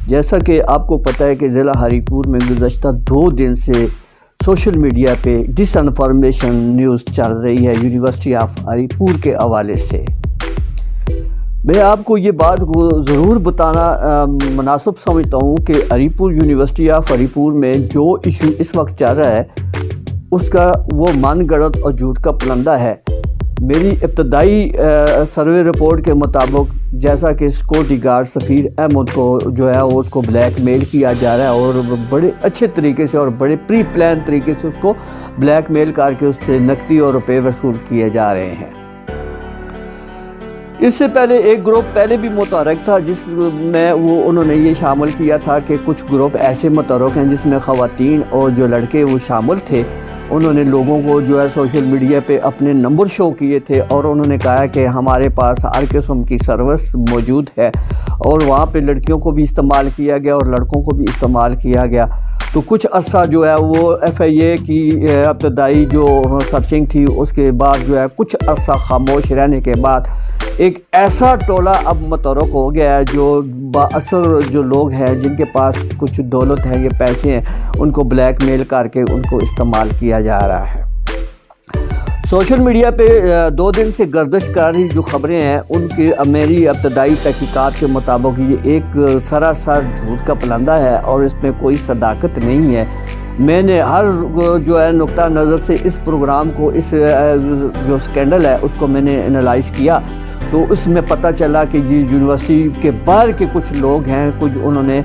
جیسا کہ آپ کو پتہ ہے کہ ضلع ہری پور میں گزشتہ 2 دن سے سوشل میڈیا پہ ڈس انفارمیشن نیوز چل رہی ہے یونیورسٹی آف ہری پور کے حوالے سے۔ میں آپ کو یہ بات ضرور بتانا مناسب سمجھتا ہوں کہ ہری پور یونیورسٹی آف ہری پور میں جو ایشو اس وقت چل رہا ہے اس کا وہ من گڑت اور جھوٹ کا پلندہ ہے۔ میری ابتدائی سروے رپورٹ کے مطابق جیسا کہ سیکورٹی گارڈ سفیر احمد کو جو ہے اس کو بلیک میل کیا جا رہا ہے اور بڑے اچھے طریقے سے اور بڑے پری پلان طریقے سے اس کو بلیک میل کر کے اس سے نقدی اور روپے وصول کیے جا رہے ہیں۔ اس سے پہلے ایک گروپ پہلے بھی متحرک تھا جس میں انہوں نے یہ شامل کیا تھا کہ کچھ گروپ ایسے متحرک ہیں جس میں خواتین اور جو لڑکے وہ شامل تھے۔ انہوں نے لوگوں کو جو ہے سوشل میڈیا پہ اپنے نمبر شو کیے تھے اور انہوں نے کہا کہ ہمارے پاس ہر قسم کی سروس موجود ہے، اور وہاں پہ لڑکیوں کو بھی استعمال کیا گیا اور لڑکوں کو بھی استعمال کیا گیا۔ تو کچھ عرصہ جو ہے وہ ایف آئی اے کی ابتدائی جو سرچنگ تھی اس کے بعد جو ہے کچھ عرصہ خاموش رہنے کے بعد ایک ایسا ٹولہ اب متحرک ہو گیا ہے جو بااثر جو لوگ ہیں جن کے پاس کچھ دولت ہے، یہ پیسے ہیں، ان کو بلیک میل کر کے ان کو استعمال کیا جا رہا ہے۔ سوشل میڈیا پہ 2 دن سے گردش کر رہی جو خبریں ہیں ان کی میری ابتدائی تحقیقات کے مطابق یہ ایک سراسر جھوٹ کا پلندہ ہے اور اس میں کوئی صداقت نہیں ہے۔ میں نے ہر جو ہے نقطہ نظر سے اس پروگرام کو، اس جو سکینڈل ہے اس کو میں نے انالائز کیا، تو اس میں پتہ چلا کہ یہ یونیورسٹی کے باہر کے کچھ لوگ ہیں، کچھ انہوں نے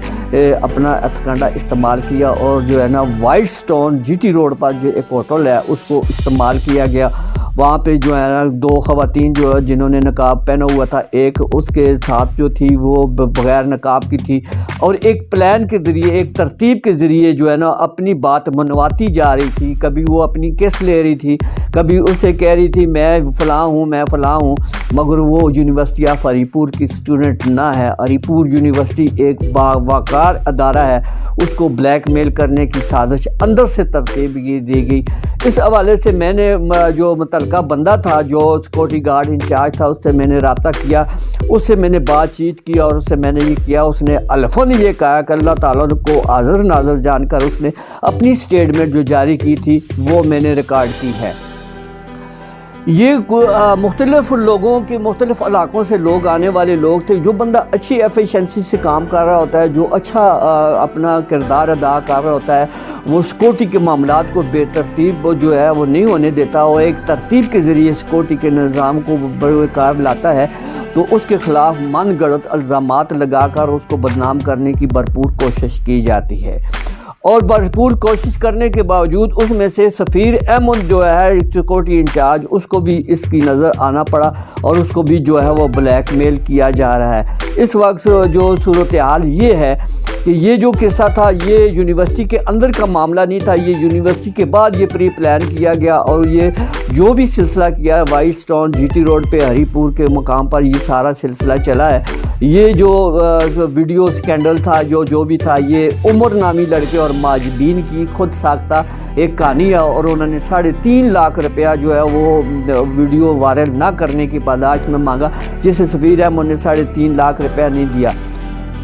اپنا ہتھکنڈہ استعمال کیا اور جو ہے نا وائٹ سٹون جی ٹی روڈ پر جو ایک ہوٹل ہے اس کو استعمال کیا گیا۔ وہاں پہ جو ہے نا 2 خواتین جو ہے جنہوں نے نقاب پہنا ہوا تھا، ایک اس کے ساتھ جو تھی وہ بغیر نقاب کی تھی، اور ایک پلان کے ذریعے، ایک ترتیب کے ذریعے جو ہے نا اپنی بات منواتی جا رہی تھی۔ کبھی وہ اپنی کیس لے رہی تھی، کبھی اسے کہہ رہی تھی میں فلاں ہوں، میں فلاں ہوں، مگر وہ یونیورسٹی آف ہری پور کی اسٹوڈنٹ نہ ہے۔ ہری پور یونیورسٹی ایک باوقار ادارہ ہے، اس کو بلیک میل کرنے کی سازش اندر سے ترتیب دی گئی۔ اس حوالے سے میں نے جو متعلقہ بندہ تھا جو سیکورٹی گارڈ انچارج تھا اس سے میں نے رابطہ کیا، اس سے میں نے بات چیت کی اور اس سے میں نے یہ کیا، اس نے الفاظ یہ کہا کہ اللہ تعالیٰ کو حاضر ناظر جان کر اس نے اپنی سٹیٹمنٹ جو جاری کی تھی وہ میں نے ریکارڈ کی ہے۔ یہ مختلف لوگوں کے مختلف علاقوں سے لوگ آنے والے لوگ تھے۔ جو بندہ اچھی ایفیشنسی سے کام کر رہا ہوتا ہے، جو اچھا اپنا کردار ادا کر رہا ہوتا ہے، وہ سیکورٹی کے معاملات کو بے ترتیب جو ہے وہ نہیں ہونے دیتا، وہ ایک ترتیب کے ذریعے سیکورٹی کے نظام کو بروئے کار لاتا ہے، تو اس کے خلاف من گڑت الزامات لگا کر اس کو بدنام کرنے کی بھرپور کوشش کی جاتی ہے، اور بھرپور کوشش کرنے کے باوجود اس میں سے سفیر احمد جو ہے سیکورٹی انچارج، اس کو بھی اس کی نظر آنا پڑا اور اس کو بھی جو ہے وہ بلیک میل کیا جا رہا ہے۔ اس وقت جو صورتحال یہ ہے کہ یہ جو قصہ تھا یہ یونیورسٹی کے اندر کا معاملہ نہیں تھا، یہ یونیورسٹی کے بعد یہ پری پلان کیا گیا، اور یہ جو بھی سلسلہ کیا ہے وائٹ سٹون جی ٹی روڈ پہ ہری پور کے مقام پر یہ سارا سلسلہ چلا ہے۔ یہ جو ویڈیو سکینڈل تھا، جو بھی تھا، یہ عمر نامی لڑکے اور ماجبین کی خود ساختہ ایک کہانی ہے، اور انہوں نے 3.5 لاکھ روپیہ جو ہے وہ ویڈیو وائرل نہ کرنے کی پاداش میں مانگا، جسے سفیر احمد نے 3.5 لاکھ روپیہ نہیں دیا،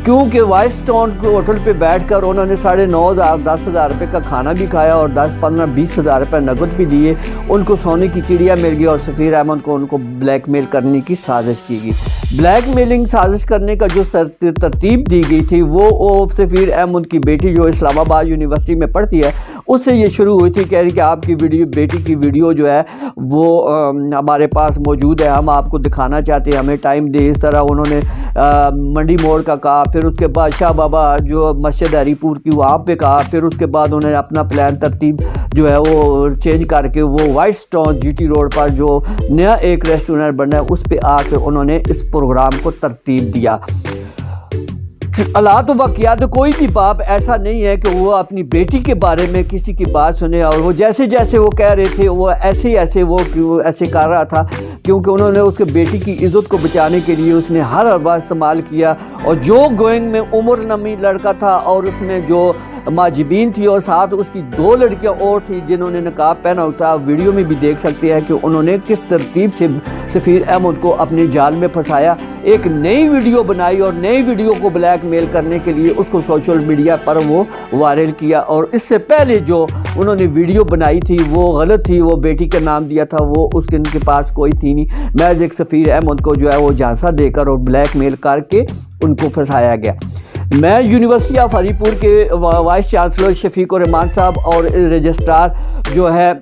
کیونکہ وائٹ سٹون کے ہوٹل پہ بیٹھ کر انہوں نے 9,500 10,000 روپے کا کھانا بھی کھایا اور 10, 15, 20,000 روپے نقد بھی دیے، ان کو سونے کی چڑیا مل گئی اور سفیر احمد کو ان کو بلیک میل کرنے کی سازش کی گئی۔ بلیک میلنگ سازش کرنے کا جو ترتیب دی گئی تھی وہ سفیر احمد کی بیٹی جو اسلام آباد یونیورسٹی میں پڑھتی ہے اس سے یہ شروع ہوئی تھی، کہہ رہی کہ آپ کی بیٹی کی ویڈیو جو ہے وہ ہمارے پاس موجود ہے، ہم آپ کو دکھانا چاہتے ہیں، ہمیں ٹائم دے۔ اس طرح انہوں نے منڈی موڑ کا کہا، پھر اس کے بعد شاہ بابا جو مسجد ہری پور کی وہاں پہ کہا، پھر اس کے بعد انہوں نے اپنا پلان ترتیب جو ہے وہ چینج کر کے وہ وائٹ سٹون جی ٹی روڈ پر جو نیا ایک ریسٹورنٹ بنا ہے اس پہ آ کے انہوں نے اس پروگرام کو ترتیب دیا۔ حالات و واقعات کوئی بھی باپ ایسا نہیں ہے کہ وہ اپنی بیٹی کے بارے میں کسی کی بات سنے، اور وہ جیسے جیسے وہ کہہ رہے تھے وہ ایسے کر رہا تھا، کیونکہ انہوں نے اس کے بیٹی کی عزت کو بچانے کے لیے اس نے ہر حربہ استعمال کیا، اور جو گوئنگ میں عمر نامی لڑکا تھا اور اس میں جو معجبین تھی اور ساتھ اس کی 2 لڑکیاں اور تھی جنہوں نے نقاب پہنا ہوتا تھا. ویڈیو میں بھی دیکھ سکتے ہیں کہ انہوں نے کس ترتیب سے سفیر احمد کو اپنے جال میں پھنسایا. ایک نئی ویڈیو بنائی اور نئی ویڈیو کو بلیک میل کرنے کے لیے اس کو سوشل میڈیا پر وہ وائرل کیا. اور اس سے پہلے جو انہوں نے ویڈیو بنائی تھی وہ غلط تھی, وہ بیٹی کا نام دیا تھا, وہ اس کے ان کے پاس کوئی تھی نہیں. محض ایک سفیر احمد کو جو ہے وہ جھانسا دے کر اور بلیک میل کر کے ان کو پھنسایا گیا. میں یونیورسٹی آف ہری پور کے وائس چانسلر شفیق الرحمان صاحب اور رجسٹرار جو ہے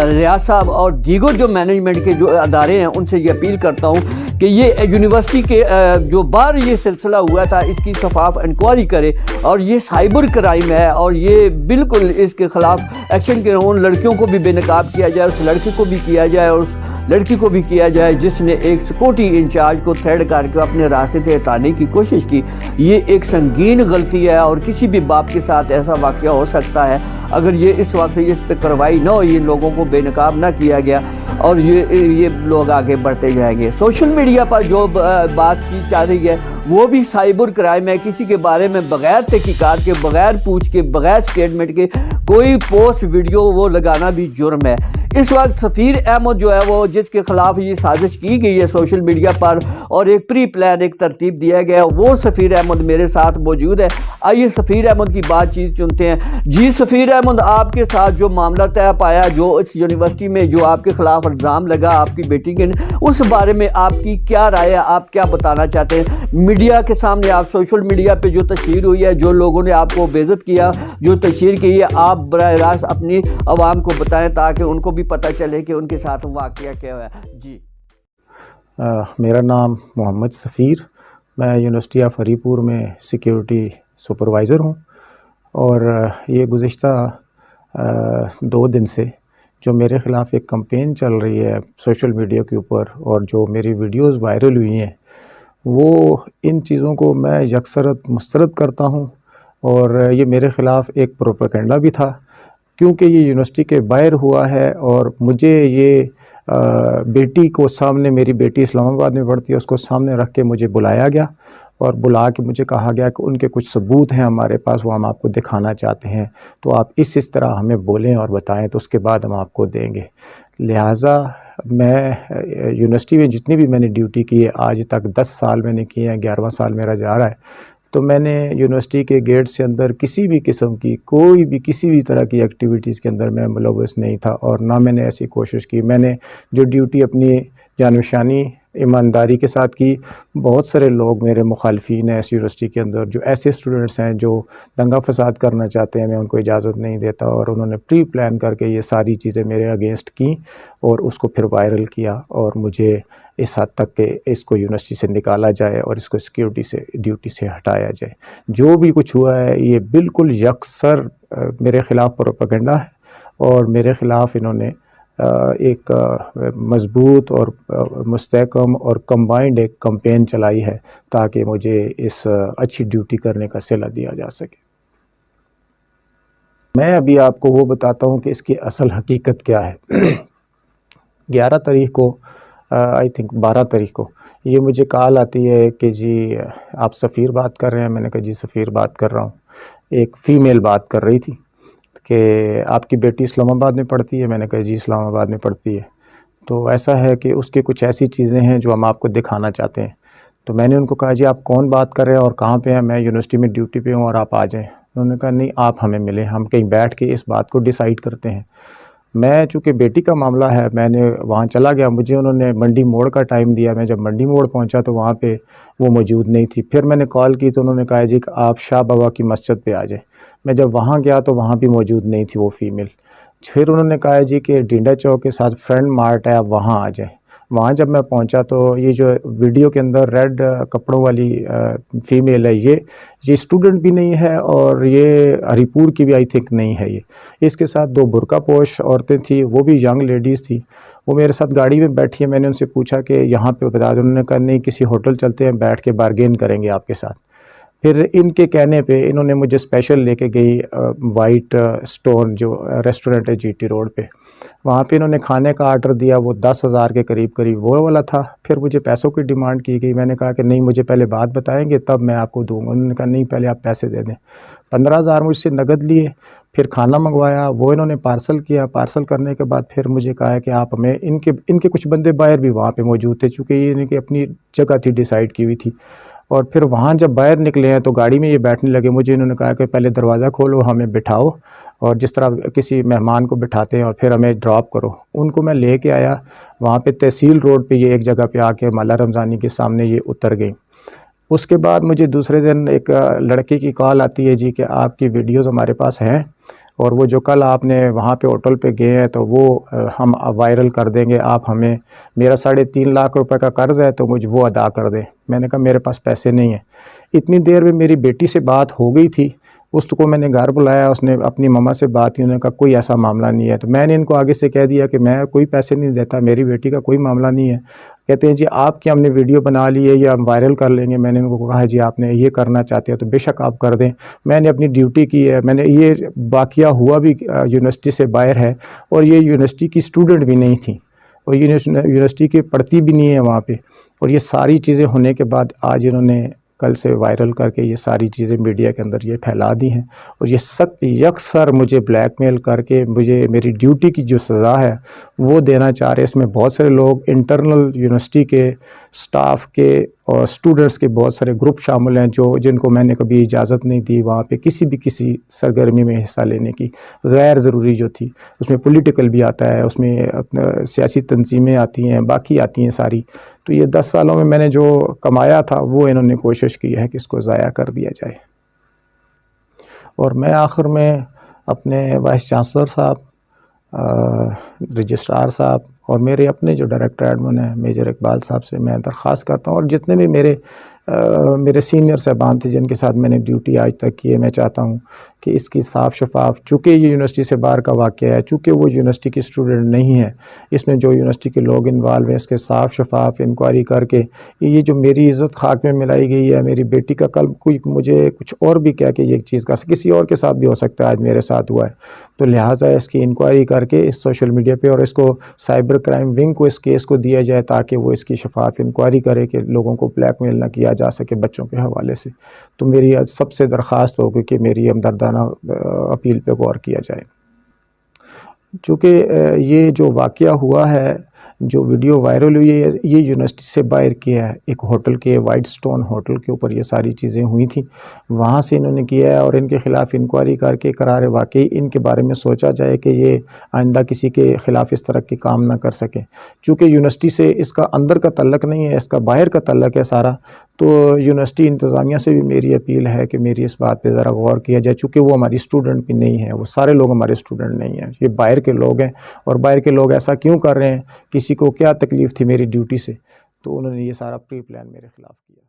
ریاض صاحب اور دیگر جو مینجمنٹ کے جو ادارے ہیں ان سے یہ اپیل کرتا ہوں کہ یہ یونیورسٹی کے جو باہر یہ سلسلہ ہوا تھا اس کی شفاف انکوائری کرے. اور یہ سائبر کرائم ہے اور یہ بالکل اس کے خلاف ایکشن کے ان لڑکیوں کو بھی بے نقاب کیا جائے, اس لڑکے کو بھی کیا جائے اور اس لڑکی کو بھی کیا جائے جس نے ایک سیکورٹی انچارج کو تھریڈ کر کے اپنے راستے سے ہٹانے کی کوشش کی. یہ ایک سنگین غلطی ہے اور کسی بھی باپ کے ساتھ ایسا واقعہ ہو سکتا ہے اگر یہ اس وقت اس پہ کارروائی نہ ہوئی, ان لوگوں کو بے نقاب نہ کیا گیا اور یہ لوگ آگے بڑھتے جائیں گے. سوشل میڈیا پر جو بات چیت چل رہی ہے وہ بھی سائبر کرائم ہے. کسی کے بارے میں بغیر تحقیقات کے, بغیر پوچھ کے, بغیر سٹیٹمنٹ کے کوئی پوسٹ ویڈیو وہ لگانا بھی جرم ہے. اس وقت سفیر احمد جو ہے وہ جس کے خلاف یہ سازش کی گئی ہے سوشل میڈیا پر اور ایک پری پلان ایک ترتیب دیا گیا ہے, وہ سفیر احمد میرے ساتھ موجود ہے. آئیے سفیر احمد کی بات چیت سنتے ہیں. جی سفیر احمد, آپ کے ساتھ جو معاملہ طے پایا, جو اس یونیورسٹی میں جو آپ کے خلاف الزام لگا آپ کی بیٹی کے, اس بارے میں آپ کی کیا رائے ہے, آپ کیا بتانا چاہتے ہیں؟ میڈیا کے سامنے آپ سوشل میڈیا پہ جو تشہیر ہوئی ہے, جو لوگوں نے آپ کو بے عزت کیا, جو تشہیر کی ہے, آپ براہ راست اپنی عوام کو بتائیں تاکہ ان کو بھی پتہ چلے کہ ان کے ساتھ واقعہ کیا ہوا ہے. جی میرا نام محمد سفیر, میں یونیورسٹی آف ہری پور میں سیکیورٹی سپروائزر ہوں. اور یہ گزشتہ 2 دن سے جو میرے خلاف ایک کمپین چل رہی ہے سوشل میڈیا کے اوپر اور جو میری ویڈیوز وائرل ہوئی ہیں, وہ ان چیزوں کو میں یکسرت مسترد کرتا ہوں. اور یہ میرے خلاف ایک پروپیگنڈا بھی تھا کیونکہ یہ یونیورسٹی کے باہر ہوا ہے اور مجھے یہ بیٹی کو سامنے, میری بیٹی اسلام آباد میں پڑھتی ہے, اس کو سامنے رکھ کے مجھے بلایا گیا اور بلا کے مجھے کہا گیا کہ ان کے کچھ ثبوت ہیں ہمارے پاس, وہ ہم آپ کو دکھانا چاہتے ہیں, تو آپ اس طرح ہمیں بولیں اور بتائیں تو اس کے بعد ہم آپ کو دیں گے. لہٰذا میں یونیورسٹی میں جتنی بھی میں نے ڈیوٹی کی ہے آج تک 10 سال میں نے کی ہیں, 11واں سال میرا جا رہا ہے, تو میں نے یونیورسٹی کے گیٹ سے اندر کسی بھی قسم کی کوئی بھی کسی بھی طرح کی ایکٹیویٹیز کے اندر میں ملوث نہیں تھا اور نہ میں نے ایسی کوشش کی. میں نے جو ڈیوٹی اپنی جانشانی ایمانداری کے ساتھ کی. بہت سارے لوگ میرے مخالفین ہیں اس یونیورسٹی کے اندر, جو ایسے اسٹوڈنٹس ہیں جو دنگا فساد کرنا چاہتے ہیں, میں ان کو اجازت نہیں دیتا, اور انہوں نے پری پلان کر کے یہ ساری چیزیں میرے اگینسٹ کی اور اس کو پھر وائرل کیا اور مجھے اس حد تک کہ اس کو یونیورسٹی سے نکالا جائے اور اس کو سیکیورٹی سے ڈیوٹی سے ہٹایا جائے. جو بھی کچھ ہوا ہے یہ بالکل یکسر میرے خلاف پروپیگنڈا ہے اور میرے خلاف انہوں نے ایک مضبوط اور مستحکم اور کمبائنڈ ایک کمپین چلائی ہے تاکہ مجھے اس اچھی ڈیوٹی کرنے کا صلہ دیا جا سکے. میں ابھی آپ کو وہ بتاتا ہوں کہ اس کی اصل حقیقت کیا ہے. 11 تاریخ کو آئی تھنک 12 تاریخ کو یہ مجھے کال آتی ہے کہ جی آپ سفیر بات کر رہے ہیں. میں نے کہا جی سفیر بات کر رہا ہوں. ایک فیمیل بات کر رہی تھی کہ آپ کی بیٹی اسلام آباد میں پڑھتی ہے. میں نے کہا جی اسلام آباد میں پڑھتی ہے, تو ایسا ہے کہ اس کی کچھ ایسی چیزیں ہیں جو ہم آپ کو دکھانا چاہتے ہیں. تو میں نے ان کو کہا جی آپ کون بات کر رہے ہیں اور کہاں پہ ہیں؟ میں یونیورسٹی میں ڈیوٹی پہ ہوں اور آپ آ جائیں. انہوں نے کہا نہیں آپ ہمیں ملیں, ہم کہیں بیٹھ کے اس بات کو ڈیسائیڈ کرتے ہیں. میں چونکہ بیٹی کا معاملہ ہے میں نے وہاں چلا گیا. مجھے انہوں نے منڈی موڑ کا ٹائم دیا. میں جب منڈی موڑ پہنچا تو وہاں پہ وہ موجود نہیں تھی. پھر میں نے کال کی تو انہوں نے کہا جی کہ آپ شاہ بابا کی مسجد پہ آ جائیں. میں جب وہاں گیا تو وہاں بھی موجود نہیں تھی وہ فیمیل. پھر انہوں نے کہا جی کہ ڈینڈا چوک کے ساتھ فرینڈ مارٹ ہے آپ وہاں آ جائیں. وہاں جب میں پہنچا تو یہ جو ویڈیو کے اندر ریڈ کپڑوں والی فیمیل ہے یہ اسٹوڈنٹ بھی نہیں ہے اور یہ ہری پور کی بھی آئی تھنک نہیں ہے. یہ اس کے ساتھ 2 برقع پوش عورتیں تھیں, وہ بھی ینگ لیڈیز تھیں. وہ میرے ساتھ گاڑی میں بیٹھی ہیں. میں نے ان سے پوچھا کہ یہاں پہ بتا دیں. انہوں نے کہا نہیں کسی ہوٹل چلتے ہیں, بیٹھ کے بارگین کریں گے آپ کے ساتھ. پھر ان کے کہنے پہ انہوں نے مجھے اسپیشل لے کے گئی وائٹ سٹون جو ریسٹورنٹ ہے جی ٹی روڈ پہ. وہاں پہ انہوں نے کھانے کا آرڈر دیا، وہ 10,000 کے قریب وہ والا تھا۔ پھر مجھے پیسوں کی ڈیمانڈ کی گئی، میں نے کہا کہ نہیں مجھے پہلے بات بتائیں گے تب میں آپ کو دوں گا۔ انہوں نے کہا نہیں پہلے آپ پیسے دے دیں۔ 15,000 مجھ سے نقد لیے، پھر کھانا منگوایا، وہ انہوں نے پارسل کیا۔ پارسل کرنے کے بعد پھر مجھے کہا کہ آپ ہمیں ان کے کچھ بندے باہر بھی وہاں پہ موجود تھے، چونکہ یہ ان کی اپنی جگہ تھی ڈیسائیڈ کی ہوئی تھی۔ اور پھر وہاں جب باہر نکلے ہیں تو گاڑی میں یہ بیٹھنے لگے، مجھے انہوں نے کہا کہ پہلے دروازہ کھولو، ہمیں بٹھاؤ، اور جس طرح کسی مہمان کو بٹھاتے ہیں، اور پھر ہمیں ڈراپ کرو۔ ان کو میں لے کے آیا وہاں پہ تحصیل روڈ پہ، یہ ایک جگہ پہ آ کے مالا رمضانی کے سامنے یہ اتر گئی۔ اس کے بعد مجھے دوسرے دن ایک لڑکے کی کال آتی ہے، جی کہ آپ کی ویڈیوز ہمارے پاس ہیں، اور وہ جو کل آپ نے وہاں پہ ہوٹل پہ گئے ہیں تو وہ ہم وائرل کر دیں گے، آپ ہمیں، میرا 3.5 لاکھ روپے کا قرض ہے تو مجھے وہ ادا کر دیں۔ میں نے کہا میرے پاس پیسے نہیں ہیں۔ اتنی دیر میں میری بیٹی سے بات ہو گئی تھی، اس کو میں نے گھر بلایا، اس نے اپنی ماما سے بات کی، انہوں نے کہا کوئی ایسا معاملہ نہیں ہے۔ تو میں نے ان کو آگے سے کہہ دیا کہ میں کوئی پیسے نہیں دیتا، میری بیٹی کا کوئی معاملہ نہیں ہے۔ کہتے ہیں جی آپ کی ہم نے ویڈیو بنا لی ہے یا ہم وائرل کر لیں گے۔ میں نے ان کو کہا جی آپ نے یہ کرنا چاہتے ہو تو بے شک آپ کر دیں، میں نے اپنی ڈیوٹی کی ہے۔ میں نے یہ واقعہ ہوا بھی یونیورسٹی سے باہر ہے، اور یہ یونیورسٹی کی اسٹوڈنٹ بھی نہیں تھی، اور یونیورسٹی کی پڑھتی بھی نہیں ہے وہاں پہ، اور یہ ساری چیزیں ہونے کے بعد آج انہوں نے کل سے وائرل کر کے یہ ساری چیزیں میڈیا کے اندر یہ پھیلا دی ہیں، اور یہ سخت یکسر مجھے بلیک میل کر کے مجھے میری ڈیوٹی کی جو سزا ہے وہ دینا چاہ رہے۔ اس میں بہت سارے لوگ انٹرنل یونیورسٹی کے سٹاف کے اور اسٹوڈنٹس کے بہت سارے گروپ شامل ہیں، جن کو میں نے کبھی اجازت نہیں دی وہاں پہ کسی سرگرمی میں حصہ لینے کی، غیر ضروری جو تھی۔ اس میں پولیٹیکل بھی آتا ہے، اس میں اپنا سیاسی تنظیمیں آتی ہیں، باقی آتی ہیں ساری۔ تو یہ 10 سالوں میں نے جو کمایا تھا وہ انہوں نے کوشش کی ہے کہ اس کو ضائع کر دیا جائے۔ اور میں آخر میں اپنے وائس چانسلر صاحب، رجسٹرار صاحب اور میرے اپنے جو ڈائریکٹر ایڈمن ہیں میجر اقبال صاحب سے میں درخواست کرتا ہوں، اور جتنے بھی میرے سینئر صاحبان تھے جن کے ساتھ میں نے ڈیوٹی آج تک کی ہے، میں چاہتا ہوں کہ اس کی صاف شفاف، چونکہ یہ یونیورسٹی سے باہر کا واقعہ ہے، چونکہ وہ یونیورسٹی کی اسٹوڈنٹ نہیں ہے، اس میں جو یونیورسٹی کے لوگ انوالو ہیں، اس کے صاف شفاف انکوائری کر کے یہ جو میری عزت خاک میں ملائی گئی ہے، میری بیٹی کا کل کوئی مجھے کچھ اور بھی کہہ کہ یہ چیز کا کسی اور کے ساتھ بھی ہو سکتا ہے، آج میرے ساتھ ہوا ہے، تو لہٰذا اس کی انکوائری کر کے اس سوشل میڈیا پہ، اور اس کو سائبر کرائم ونگ کو اس کیس کو دیا جائے تاکہ وہ اس کی شفاف انکوائری کرے کہ لوگوں کو بلیک میل نہ کیا جا سکے بچوں کے حوالے سے۔ تو میری سب سے درخواست ہوگی کہ میری ہمدردانہ اپیل پہ غور کیا جائے۔ چونکہ یہ جو واقعہ ہوا ہے، جو ویڈیو وائرل ہوئی ہے، یہ یونیورسٹی سے باہر کیا ہے، ایک ہوٹل کے وائٹ سٹون ہوٹل کے اوپر یہ ساری چیزیں ہوئی تھیں، وہاں سے انہوں نے کیا ہے، اور ان کے خلاف انکوائری کر کے قرار واقعی ان کے بارے میں سوچا جائے کہ یہ آئندہ کسی کے خلاف اس طرح کے کام نہ کر سکیں۔ چونکہ یونیورسٹی سے اس کا اندر کا تعلق نہیں ہے، اس کا باہر کا تعلق ہے سارا، تو یونیورسٹی انتظامیہ سے بھی میری اپیل ہے کہ میری اس بات پہ ذرا غور کیا جائے، چونکہ وہ ہماری اسٹوڈنٹ بھی نہیں ہے، وہ سارے لوگ ہمارے اسٹوڈنٹ نہیں ہیں، یہ باہر کے لوگ ہیں، اور باہر کے لوگ ایسا کیوں کر رہے ہیں، کسی کو کیا تکلیف تھی میری ڈیوٹی سے، تو انہوں نے یہ سارا پری پلان میرے خلاف کیا۔